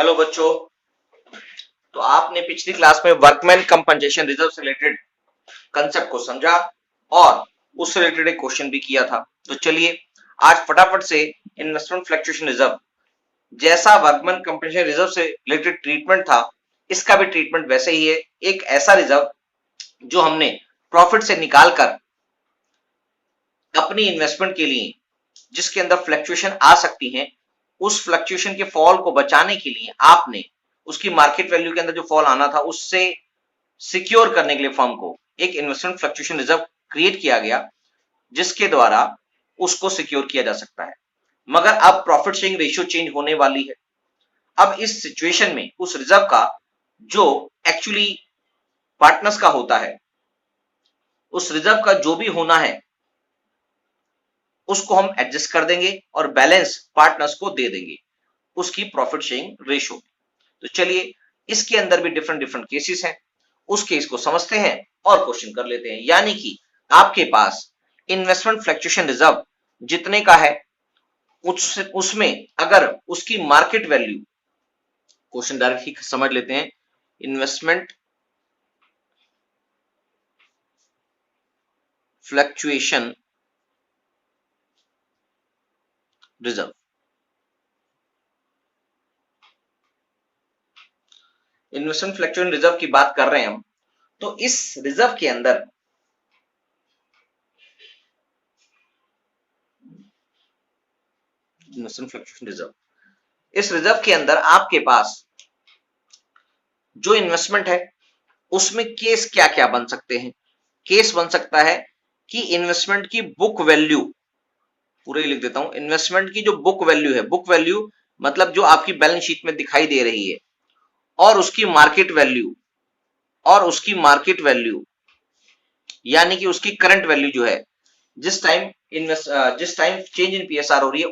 Hello बच्चों। तो आपने पिछली क्लास में वर्कमैन कंपनसेशन रिजर्व से रिलेटेड कंसेप्ट को समझा और उससे रिलेटेड एक क्वेश्चन भी किया था। तो चलिए आज फटाफट से इन्वेस्टमेंट फ्लक्चुएशन रिजर्व जैसा वर्कमैन कंपनसेशन रिजर्व से रिलेटेड ट्रीटमेंट था, इसका भी ट्रीटमेंट वैसे ही है। एक ऐसा रिजर्व जो हमने प्रॉफिट से निकाल कर अपनी इन्वेस्टमेंट के लिए जिसके अंदर फ्लक्चुएशन आ सकती है, उस फ्लक्चुएशन के फॉल को बचाने के लिए आपने उसकी मार्केट वैल्यू के अंदर जो फॉल आना था उससे सिक्योर करने के लिए फर्म को एक इन्वेस्टमेंट फ्लक्चुएशन रिजर्व क्रिएट किया गया, जिसके द्वारा उसको सिक्योर किया जा सकता है। मगर अब प्रॉफिट शेयरिंग रेशियो चेंज होने वाली है। अब इस सिचुएशन में उस रिजर्व का जो एक्चुअली पार्टनर्स का होता है, उस रिजर्व का जो भी होना है उसको हम एडजस्ट कर देंगे और बैलेंस पार्टनर्स को दे देंगे उसकी प्रॉफिट शेयरिंग रेशियो में। तो चलिए इसके अंदर भी डिफरेंट केसेस हैं, उस केस को समझते हैं और क्वेश्चन कर लेते हैं। यानी कि आपके पास इन्वेस्टमेंट फ्लक्चुएशन रिजर्व जितने का है उसमें अगर उसकी मार्केट वैल्यू, क्वेश्चन डायरेक्ट ही समझ लेते हैं। Investment fluctuation reserve, investment fluctuation reserve की बात कर रहे हैं हम। तो इस रिजर्व के अंदर इन्वेस्टमेंट फ्लक्चुएशन रिजर्व, इस रिजर्व के अंदर आपके पास जो इन्वेस्टमेंट है उसमें केस क्या क्या बन सकते हैं। केस बन सकता है कि इन्वेस्टमेंट की बुक वैल्यू, पूरे लिख देता हूं, इन्वेस्टमेंट की जो बुक वैल्यू है, बुक वैल्यू मतलब जो आपकी बैलेंस शीट में दिखाई दे रही है, और उसकी मार्केट वैल्यू, और उसकी मार्केट वैल्यू यानी कि उसकी करंट वैल्यू जो है, जिस टाइम चेंज इन पीएसआर हो रही है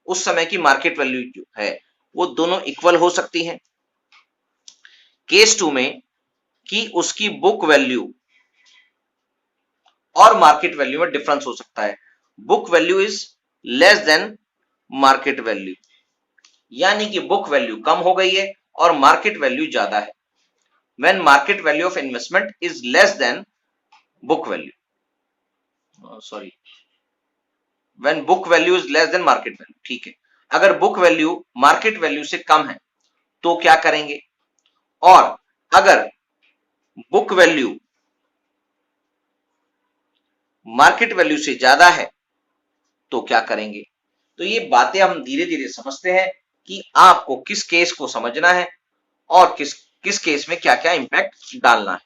उस समय की मार्केट वैल्यू जो है वो दोनों इक्वल हो सकती हैं। केस 2 में कि उसकी बुक वैल्यू और मार्केट वैल्यू में डिफरेंस हो सकता है। Book value is less then market value, यानी कि बुक वैल्यू कम हो गई है और मार्केट वैल्यू ज्यादा है। When market value of investment is less than book value, sorry, when book value is less then market value, ठीक है। अगर बुक वैल्यू मार्केट वैल्यू से कम है तो क्या करेंगे, और अगर बुक वैल्यू मार्केट वैल्यू से ज्यादा है तो क्या करेंगे। तो ये बातें हम धीरे धीरे समझते हैं कि आपको किस केस को समझना है और किस केस में क्या क्या इंपैक्ट डालना है।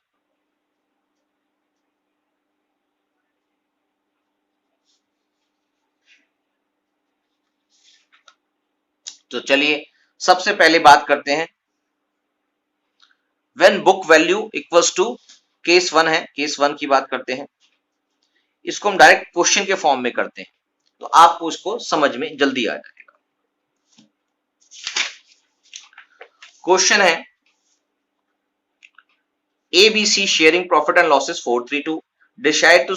तो चलिए सबसे पहले बात करते हैं when book value equals to, case 1 है, केस 1 की बात करते हैं। इसको हम डायरेक्ट क्वेश्चन के फॉर्म में करते हैं तो आपको इसको समझ में जल्दी आ जाएगा। क्वेश्चन है ABC sharing profit and losses 432, decide to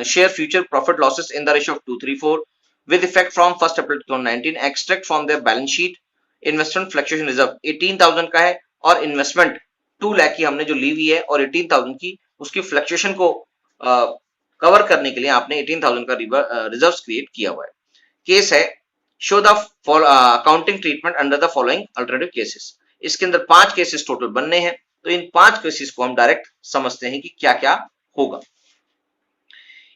share future profit losses in the ratio of 234 with effect from 1st April 2019, extract from their balance sheet investment fluctuation reserve 18,000 का है और इन्वेस्टमेंट 2 लाख की हमने जो ली हुई है और 18,000 की उसकी फ्लक्चुएशन को कवर करने के लिए आपने 18,000 का रिजर्व क्रिएट किया हुआ है। केस है show the accounting treatment under the following alternative cases. इसके अंदर 5 केसेस टोटल बनने हैं, तो इन 5 केसेस को हम डायरेक्ट समझते हैं कि क्या क्या होगा।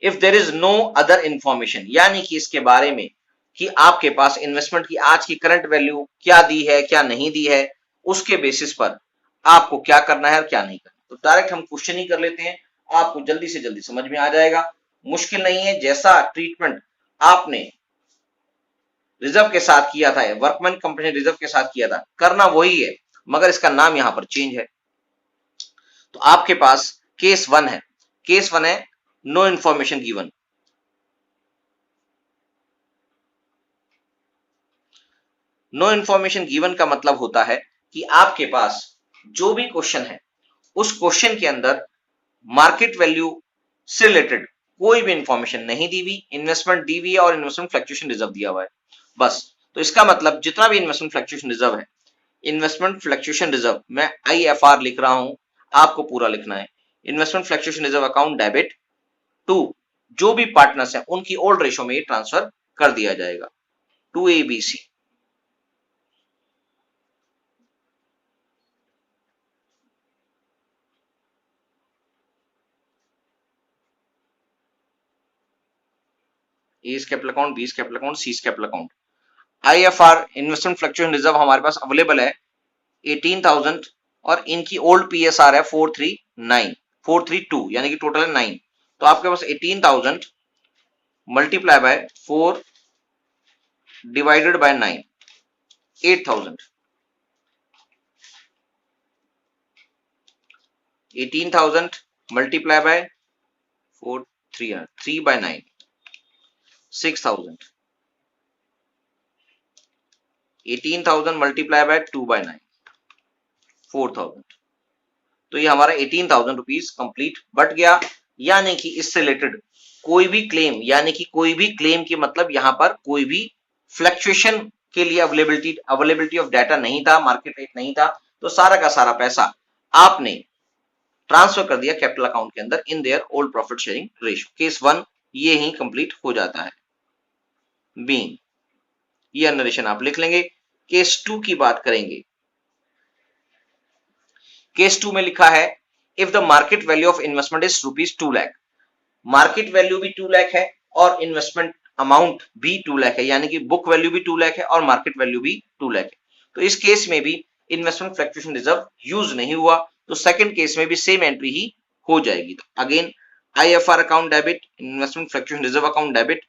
If there is no other information, यानी कि इसके बारे में कि आपके पास इन्वेस्टमेंट की आज की करंट वैल्यू क्या दी है क्या नहीं दी है, उसके बेसिस पर आपको क्या करना है और क्या नहीं करना। तो डायरेक्ट हम क्वेश्चन ही कर लेते हैं, आपको जल्दी से जल्दी समझ में आ जाएगा, मुश्किल नहीं है। जैसा ट्रीटमेंट आपने रिजर्व के साथ किया था, वर्कमैन कंपनी रिजर्व के साथ किया था, करना वही है, मगर इसका नाम यहां पर चेंज है। तो आपके पास केस 1 है, केस 1 है no information given. No information given का मतलब होता है कि आपके पास जो भी क्वेश्चन है उस क्वेश्चन के अंदर मार्केट वैल्यू से रिलेटेड कोई भी इंफॉर्मेशन नहीं दी हुई, इन्वेस्टमेंट दी हुई है और इन्वेस्टमेंट फ्लक्चुएशन रिजर्व दिया हुआ है, बस। तो इसका मतलब जितना भी इन्वेस्टमेंट फ्लक्चुएशन रिजर्व है इन्वेस्टमेंट फ्लक्चुएशन रिजर्व, मैं IFR लिख रहा हूं, आपको पूरा लिखना है। Investment fluctuation reserve account debit to जो भी पार्टनर्स हैं उनकी ओल्ड रेशो में ट्रांसफर कर दिया जाएगा to ABC। A capital account, B capital account, C capital account. IFR investment fluctuation reserve हमारे पास अवेलेबल है 18,000 और इनकी ओल्ड PSR है 432 यानी कि टोटल है 9। तो आपके पास 18,000 multiply by 4 divided by 9, 8,000। 18,000 multiply by 4, 3 by 9, 6,000। 18,000 multiply by 2 by 9, 4,000। तो ये हमारा 18,000 रुपीज कंप्लीट बट गया। यानी कि इससे रिलेटेड कोई भी क्लेम, यानी कि कोई भी क्लेम की मतलब यहां पर कोई भी फ्लक्चुएशन के लिए अवेलेबिलिटी ऑफ डाटा नहीं था, मार्केट रेट नहीं था, तो सारा का सारा पैसा आपने ट्रांसफर कर दिया कैपिटल अकाउंट के अंदर in their old profit sharing ratio. Case 1 ये ही कंप्लीट हो जाता है। बीइंग ये नरेशन आप लिख लेंगे। केस 2 की बात करेंगे। केस 2 में लिखा है if the market value of investment is ₹2 lakh, market value भी 2 लाख है और इन्वेस्टमेंट अमाउंट भी 2 लाख है, यानी कि बुक वैल्यू भी 2 लाख है और मार्केट वैल्यू भी 2 लाख है। तो इस केस में भी इन्वेस्टमेंट फ्लक्चुएशन रिजर्व यूज नहीं हुआ, तो सेकंड केस में भी सेम एंट्री ही हो जाएगी। तो again IFR account debit, investment fluctuation reserve account debit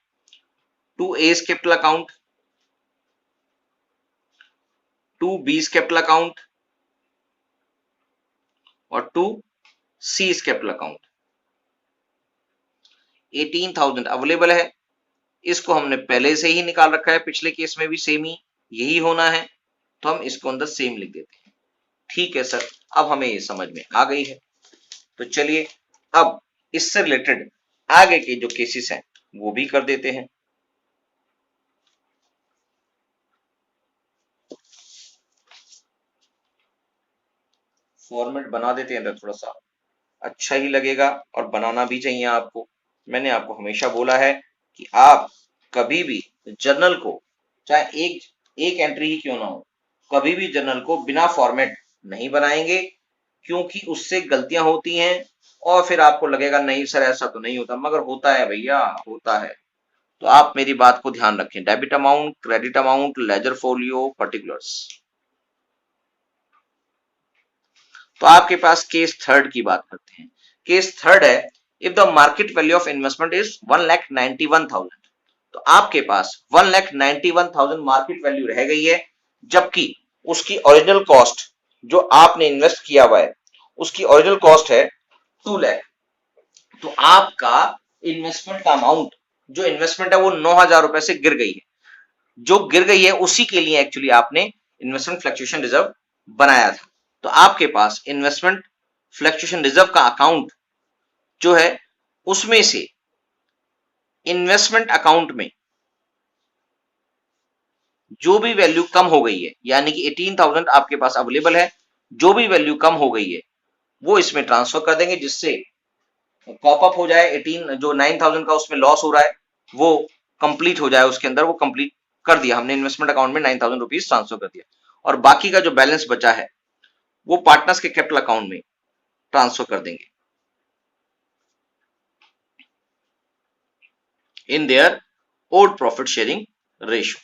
to A's capital account, to B's capital account और to C's capital account. 18,000 available है, इसको हमने पहले से ही निकाल रखा है, पिछले केस में भी सेम ही यही होना है, तो हम इसको अंदर सेम लिख देते हैं। ठीक है सर, अब हमें ये समझ में आ गई है। तो चलिए अब इससे रिलेटेड आगे के जो केसेस हैं वो भी कर देते हैं। फॉर्मेट बना देते हैं, थोड़ा सा अच्छा ही लगेगा और बनाना भी चाहिए आपको। मैंने आपको हमेशा बोला है कि आप कभी भी जर्नल को, चाहे एक एंट्री ही क्यों ना हो, कभी भी जर्नल को बिना फॉर्मेट नहीं बनाएंगे, क्योंकि उससे गलतियां होती हैं और फिर आपको लगेगा नहीं सर ऐसा तो नहीं होता, मगर होता है भैया, होता है। तो आप मेरी बात को ध्यान रखें। Debit amount, credit amount, ledger folio, particulars. तो आपके पास केस थर्ड की बात करते हैं। केस थर्ड है if the market value of investment is 1,91,000, तो आपके पास 1,91,000 मार्केट वैल्यू रह गई है, जबकि उसकी ओरिजिनल कॉस्ट जो आपने इन्वेस्ट किया हुआ है उसकी ओरिजिनल कॉस्ट है 2 लाख। तो आपका इन्वेस्टमेंट का अमाउंट, जो इन्वेस्टमेंट है वो 9,000 रुपए से गिर गई है। जो गिर गई है उसी के लिए एक्चुअली आपने इन्वेस्टमेंट फ्लक्चुएशन रिजर्व बनाया था। तो आपके पास इन्वेस्टमेंट फ्लक्चुएशन रिजर्व का अकाउंट जो है उसमें से इन्वेस्टमेंट अकाउंट में जो भी वैल्यू कम हो गई है, यानी कि 18,000 आपके पास अवेलेबल है, जो भी वैल्यू कम हो गई है वो इसमें ट्रांसफर कर देंगे, जिससे कॉप अप हो जाए। 18 जो 9,000 का उसमें लॉस हो रहा है वो कंप्लीट हो जाए, उसके अंदर वो कंप्लीट कर दिया हमने, इन्वेस्टमेंट अकाउंट में 9,000 रुपीज ट्रांसफर कर दिया, और बाकी का जो बैलेंस बचा है वो पार्टनर्स के कैपिटल अकाउंट में ट्रांसफर कर देंगे in their old profit sharing ratio.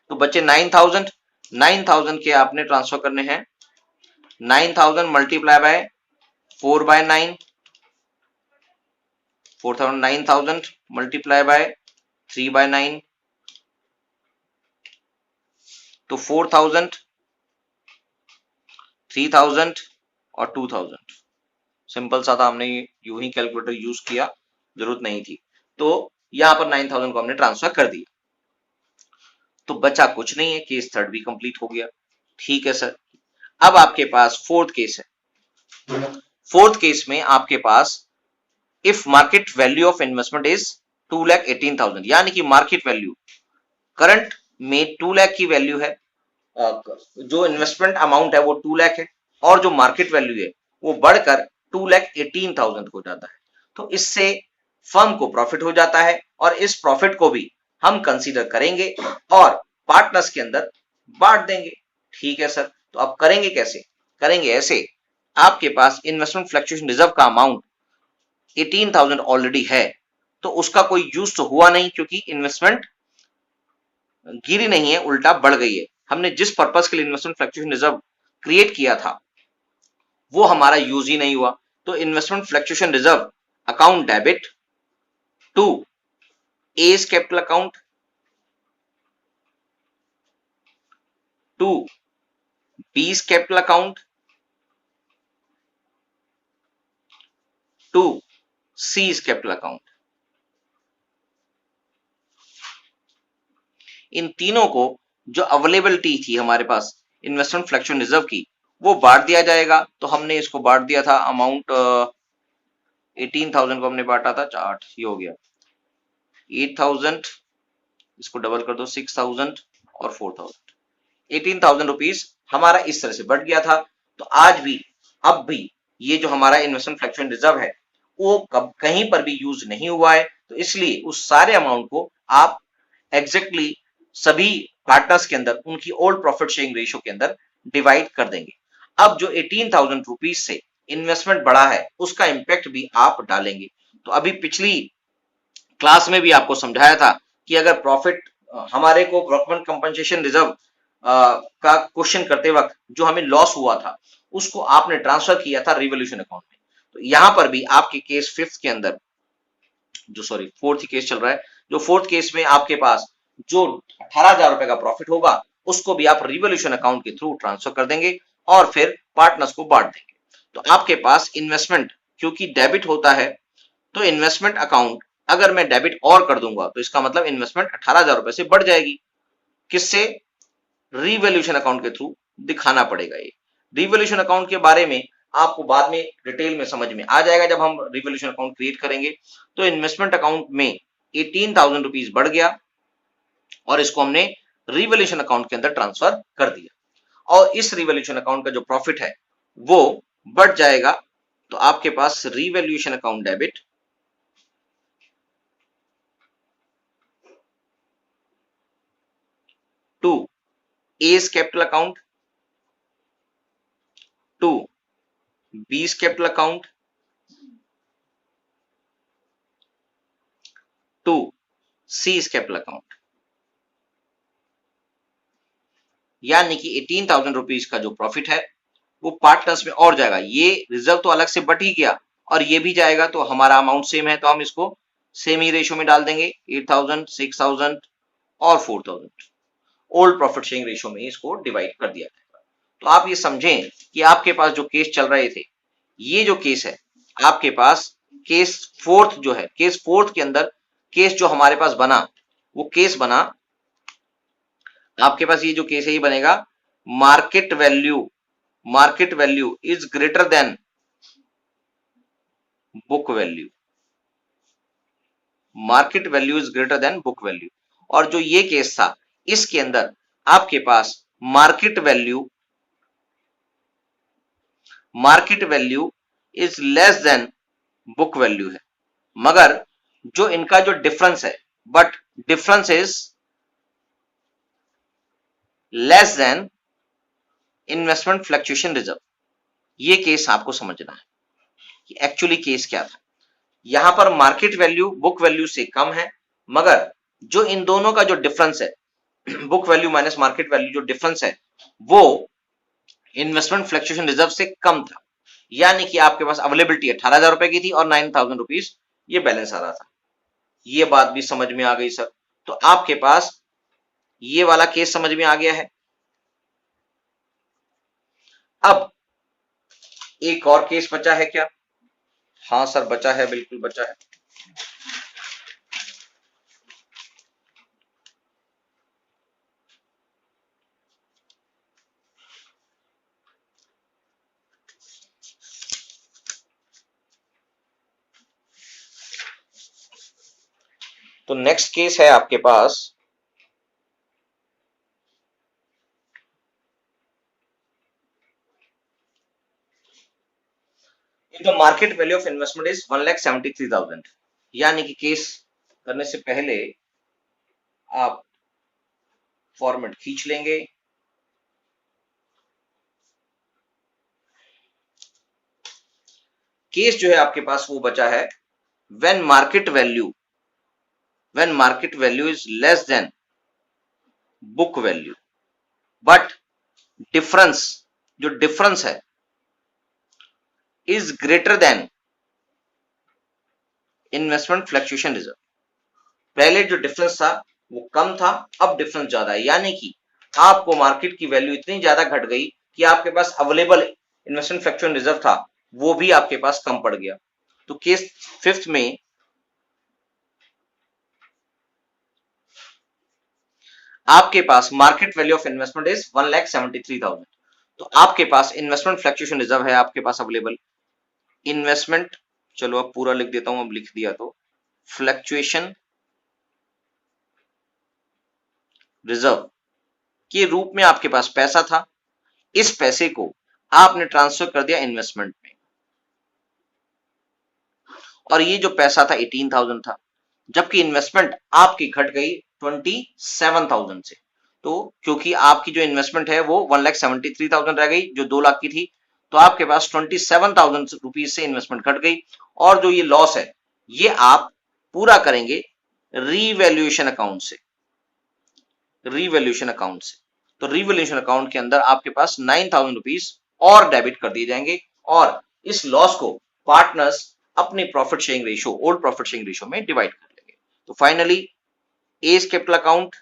तो बच्चे 9,000 के आपने ट्रांसफर करने हैं। 9,000 multiply by 4 by 9, 4,000, 9,000 multiply by 3 by 9, तो 4,000, 3,000 और 2,000। सिंपल सा था, हमने यूं ही कैलकुलेटर यूज किया, जरूरत नहीं थी। तो यहां पर 9,000 को हमने ट्रांसफर कर दिया, तो बचा कुछ नहीं है, केस थर्ड भी कंप्लीट हो गया। ठीक है सर, अब आपके पास फोर्थ केस है। फोर्थ केस में आपके पास if market value of investment is 2,18,000, यानी कि मार्केट वैल्यू करंट में 2 लाख की वैल्यू है, जो इन्वेस्टमेंट अमाउंट है वो 2 लाख है, और जो मार्केट वैल्यू है वो बढ़कर 2,18,000 हो जाता है। तो इससे फर्म को प्रॉफिट हो जाता है, और इस प्रॉफिट को भी हम कंसीडर करेंगे और पार्टनर्स के अंदर बांट देंगे। ठीक है सर, तो अब करेंगे कैसे? करेंगे ऐसे, आपके पास इन्वेस्टमेंट फ्लक्चुएशन रिजर्व का अमाउंट 18,000 ऑलरेडी है, तो उसका कोई यूज तो हुआ नहीं, क्योंकि इन्वेस्टमेंट गिरी नहीं है, उल्टा बढ़ गई है। हमने जिस पर्पस के लिए इन्वेस्टमेंट फ्लक्चुएशन रिजर्व क्रिएट किया था वो हमारा यूज ही नहीं हुआ। तो investment fluctuation reserve account debit to A's capital account to B's capital account to C's capital account, इन तीनों को जो अवेलेबिलिटी थी हमारे पास इन्वेस्टमेंट फ्लक्चुएशन रिजर्व की, वो बांट दिया जाएगा। तो हमने इसको बांट दिया था, अमाउंट 18,000 को हमने बांटा था, चार्ट ये हो गया 8,000, इसको डबल कर दो 6,000 और 4,000, 18,000 रुपीज हमारा इस तरह से बढ़ गया था। तो आज भी, अब भी ये जो हमारा इन्वेस्टमेंट फ्लक्चुएशन रिजर्व है वो कहीं पर भी यूज नहीं हुआ है, तो इसलिए उस सारे अमाउंट को आप एग्जैक्टली सभी पार्टनर्स के अंदर उनकी ओल्ड प्रॉफिट शेयरिंग रेशियो के अंदर डिवाइड कर देंगे। अब जो 18,000 रुपीज से इन्वेस्टमेंट बढ़ा है उसका इंपैक्ट भी आप डालेंगे। तो अभी पिछली क्लास में भी आपको समझाया था कि अगर प्रॉफिट, हमारे को वर्कमैन कंपनसेशन रिजर्व का क्वेश्चन करते वक्त जो हमें लॉस हुआ था उसको आपने ट्रांसफर किया था रिवोल्यूशन अकाउंट में। तो यहां पर भी आपके केस फिफ्थ के अंदर, जो सॉरी फोर्थ केस चल रहा है, जो फोर्थ केस में आपके पास जो 18,000 रुपए का प्रॉफिट होगा उसको भी आप रिवोल्यूशन अकाउंट के थ्रू ट्रांसफर कर देंगे और फिर पार्टनर्स को बांट देंगे। तो आपके पास इन्वेस्टमेंट क्योंकि डेबिट होता है, तो इन्वेस्टमेंट अकाउंट अगर मैं डेबिट और कर दूंगा तो इसका मतलब इन्वेस्टमेंट 18,000 रुपए से बढ़ जाएगी। किससे? रिवोल्यूशन अकाउंट के थ्रू दिखाना पड़ेगा। ये रिवोल्यूशन अकाउंट के बारे में आपको बाद में डिटेल में समझ में आ जाएगा जब हम रिवोल्यूशन अकाउंट क्रिएट करेंगे। तो इन्वेस्टमेंट अकाउंट में 18,000 रुपीज बढ़ गया और इसको हमने रिवोल्यूशन अकाउंट के अंदर ट्रांसफर कर दिया, और इस रिवोल्यूशन अकाउंट का जो प्रॉफिट है वो बढ़ जाएगा। तो आपके पास revolution account debit to A's capital account to B's capital account to C's capital account, यानी कि 18,000 रुपीज का जो प्रॉफिट है वो पार्टनर्स में और जाएगा। ये रिजर्व तो अलग से बट ही गया और ये भी जाएगा, तो हमारा अमाउंट सेम है, तो हम इसको सेम ही रेशियो में डाल देंगे, 8,000, 6,000 और 4,000 ओल्ड प्रॉफिट शेयरिंग रेशियो में इसको डिवाइड कर दिया जाएगा। तो आप ये समझें कि आपके पास जो केस चल रहे थे, ये जो केस है आपके पास, केस फोर्थ जो है, केस फोर्थ के अंदर केस जो हमारे पास बना, वो केस बना आपके पास, ये जो केस है ये बनेगा market value is greater than book value, market value is greater than book value. और जो ये केस था इसके अंदर आपके पास market value is less than book value है, मगर जो इनका जो डिफरेंस है, but difference is less than investment fluctuation reserve. ये केस आपको समझना है कि एक्चुअली केस क्या था। यहां पर मार्केट वैल्यू बुक वैल्यू से कम है, मगर जो इन दोनों का जो डिफरेंस है, book value minus market value जो डिफरेंस है वो इन्वेस्टमेंट फ्लक्चुएशन रिजर्व से कम था, यानी कि आपके पास अवेलेबिलिटी 18,000 रुपए की थी और 9,000 रुपीज ये बैलेंस आ रहा था। ये बात भी समझ में आ गई सर। तो आपके पास ये वाला केस समझ में आ गया है। अब एक और केस बचा है क्या? हाँ सर बचा है, बिल्कुल बचा है। तो नेक्स्ट केस है आपके पास the market value of investment is 1,73,000, यानी कि केस करने से पहले आप फॉर्मेट खींच लेंगे। केस जो है आपके पास वो बचा है when market value is less than book value, but difference जो डिफरेंस है is greater then investment fluctuation reserve. पहले जो डिफरेंस था वो कम था, अब डिफरेंस ज्यादा है, यानी कि आपको मार्केट की वैल्यू इतनी ज्यादा घट गई कि आपके पास अवेलेबल इन्वेस्टमेंट फ्लक्चुएशन रिजर्व था वो भी आपके पास कम पड़ गया। तो केस फिफ्थ में आपके पास market value of investment is 1,73,000, तो आपके पास इन्वेस्टमेंट फ्लक्चुएशन रिजर्व है आपके पास अवेलेबल। इन्वेस्टमेंट, चलो अब पूरा लिख देता हूं, अब लिख दिया तो फ्लक्चुएशन रिजर्व के रूप में आपके पास पैसा था, इस पैसे को आपने ट्रांसफर कर दिया इन्वेस्टमेंट में, और ये जो पैसा था 18,000 था, जबकि इन्वेस्टमेंट आपकी घट गई 27,000 से। तो क्योंकि आपकी जो इन्वेस्टमेंट है वो 1,73,000 रह गई जो 2 लाख की थी, तो आपके पास 27,000 रुपीज से इन्वेस्टमेंट घट गई, और जो ये लॉस है ये आप पूरा करेंगे रीवैल्यूएशन अकाउंट से। रीवैल्यूएशन अकाउंट से, तो रीवैल्यूएशन अकाउंट के अंदर आपके पास 9,000 रुपीज और डेबिट कर दिए जाएंगे, और इस लॉस को पार्टनर्स अपनी profit sharing ratio, old profit sharing ratio में डिवाइड कर लेंगे। तो finally A capital account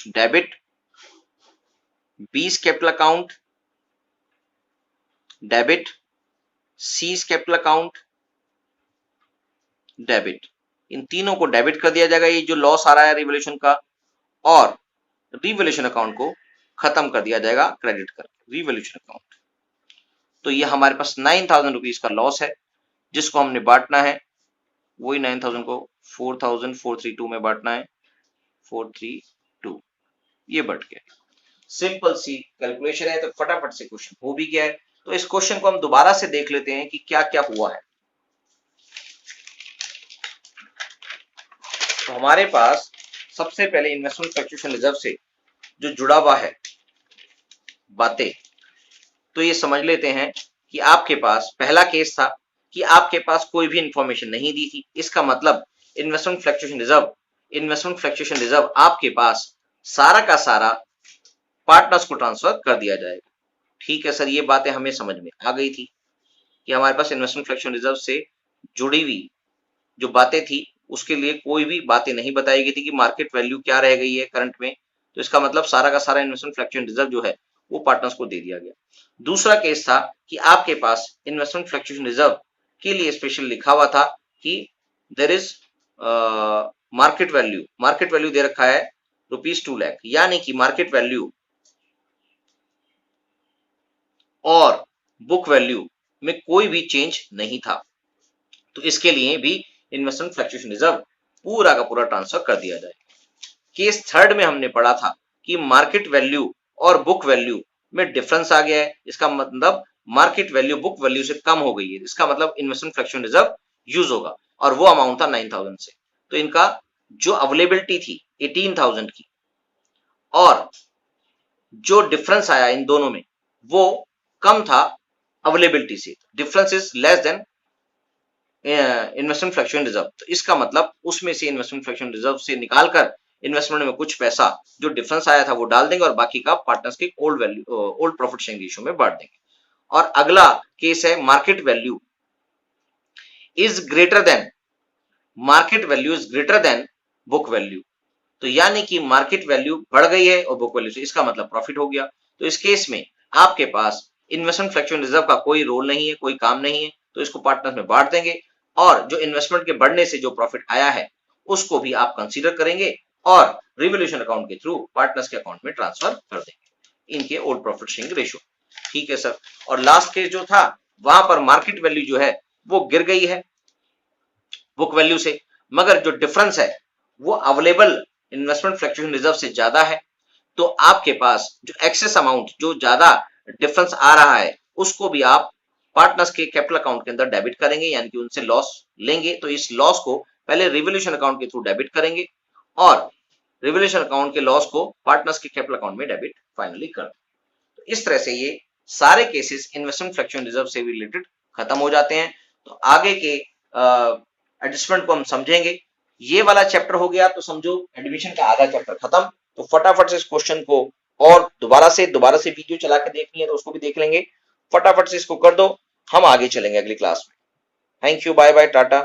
debit, B capital account debit, C capital account debit, इन तीनों को डेबिट कर दिया जाएगा ये जो लॉस आ रहा है रिवैल्यूएशन का, और रिवैल्यूएशन अकाउंट को खत्म कर दिया जाएगा क्रेडिट करके रिवैल्यूएशन अकाउंट। तो ये हमारे पास 9,000 रुपीज का लॉस है जिसको हमने बांटना है, वही 9,000 को 4,432 में बांटना है, 432, ये बढ़ गया। सिंपल सी कैलकुलेशन है, तो फटाफट से क्वेश्चन हो भी गया है। तो इस क्वेश्चन को हम दोबारा से देख लेते हैं कि क्या क्या हुआ है। तो हमारे पास सबसे पहले इन्वेस्टमेंट फ्लक्चुएशन रिजर्व से जो जुड़ा हुआ है बातें, तो ये समझ लेते हैं कि आपके पास पहला केस था कि आपके पास कोई भी इंफॉर्मेशन नहीं दी थी, इसका मतलब इन्वेस्टमेंट फ्लक्चुएशन रिजर्व आपके पास सारा का सारा पार्टनर्स को ट्रांसफर कर दिया जाएगा। ठीक है सर, ये बातें हमें समझ में आ गई थी कि हमारे पास इन्वेस्टमेंट फ्लक्चुएशन रिजर्व से जुड़ी हुई जो बातें थी उसके लिए कोई भी बातें नहीं बताई गई थी कि मार्केट वैल्यू क्या रह गई है करंट में, तो इसका मतलब सारा का सारा इन्वेस्टमेंट फ्लक्चुएशन रिजर्व जो है वो पार्टनर्स को दे दिया गया। दूसरा केस था कि आपके पास इन्वेस्टमेंट फ्लक्चुएशन रिजर्व के लिए स्पेशल लिखा हुआ था कि देयर इज मार्केट वैल्यू दे रखा है ₹2 लाख, यानी कि मार्केट वैल्यू और बुक वैल्यू में कोई भी चेंज नहीं था, तो इसके लिए भी इन्वेस्टमेंट फ्लक्चुएशन रिजर्व पूरा का पूरा ट्रांसफर कर दिया जाए। केस थर्ड में हमने पढ़ा था कि मार्केट वैल्यू और बुक वैल्यू में डिफरेंस आ गया है, इसका मतलब मार्केट वैल्यू बुक वैल्यू से कम हो गई है, इसका मतलब इन्वेस्टमेंट फ्लक्चुएशन रिजर्व यूज होगा, और वो अमाउंट था 9,000 से। तो इनका जो अवेलेबिलिटी थी 18,000 की, और जो डिफरेंस आया इन दोनों में वो कम था अवेलेबिलिटी से, difference is less than investment fluctuation reserve. तो इसका मतलब उसमें से इन्वेस्टमेंट फ्लक्चुएशन रिजर्व से निकालकर इन्वेस्टमेंट में कुछ पैसा जो डिफरेंस आया था वो डाल देंगे, और बाकी का पार्टनर्स के ओल्ड प्रॉफिट शेयरिंग रेशियो में बांट देंगे। और अगला केस है market value is greater than book value, तो यानी कि मार्केट वैल्यू बढ़ गई है और बुक वैल्यू से, इसका मतलब प्रॉफिट हो गया। तो इस केस में आपके पास इन्वेस्टमेंट फ्लक्चुएशन रिजर्व का कोई रोल नहीं है, कोई काम नहीं है, तो इसको पार्टनर्स में बांट देंगे, और जो इन्वेस्टमेंट के बढ़ने से जो प्रॉफिट आया है उसको भी आप कंसीडर करेंगे और रिवॉल्यूशन अकाउंट के थ्रू पार्टनर्स के अकाउंट में ट्रांसफर कर देंगे इनके ओल्ड प्रॉफिट शेयरिंग रेशियो। ठीक है सर, और लास्ट केस जो था वहां पर मार्केट वैल्यू जो है वो गिर गई है, बुक वैल्यू से, मगर जो डिफरेंस है वो अवेलेबल इन्वेस्टमेंट फ्लक्चुएशन रिजर्व से ज्यादा है, तो आपके पास जो एक्सेस अमाउंट, जो ज्यादा डिफरेंस आ रहा है, उसको भी आप पार्टनर्स के कैपिटल अकाउंट के अंदर डेबिट करेंगे, यानी कि उनसे लॉस लेंगे। तो इस लॉस को पहले रिवोल्यूशन अकाउंट के थ्रू डेबिट करेंगे और रिवोल्यूशन अकाउंट के लॉस को पार्टनर्स के कैपिटल अकाउंट में डेबिट फाइनली कर दें। तो इस तरह से ये सारे केसेस इन्वेस्टमेंट फ्लक्चुएशन रिजर्व से रिलेटेड खत्म हो जाते हैं। तो आगे के एडजस्टमेंट को हम समझेंगे। ये वाला चैप्टर हो गया तो समझो एडमिशन का आधा चैप्टर खत्म। तो फटाफट से इस क्वेश्चन को और दोबारा से वीडियो चला के देखनी है तो उसको भी देख लेंगे। फटाफट से इसको कर दो, हम आगे चलेंगे अगली क्लास में। Thank you, bye bye, Tata.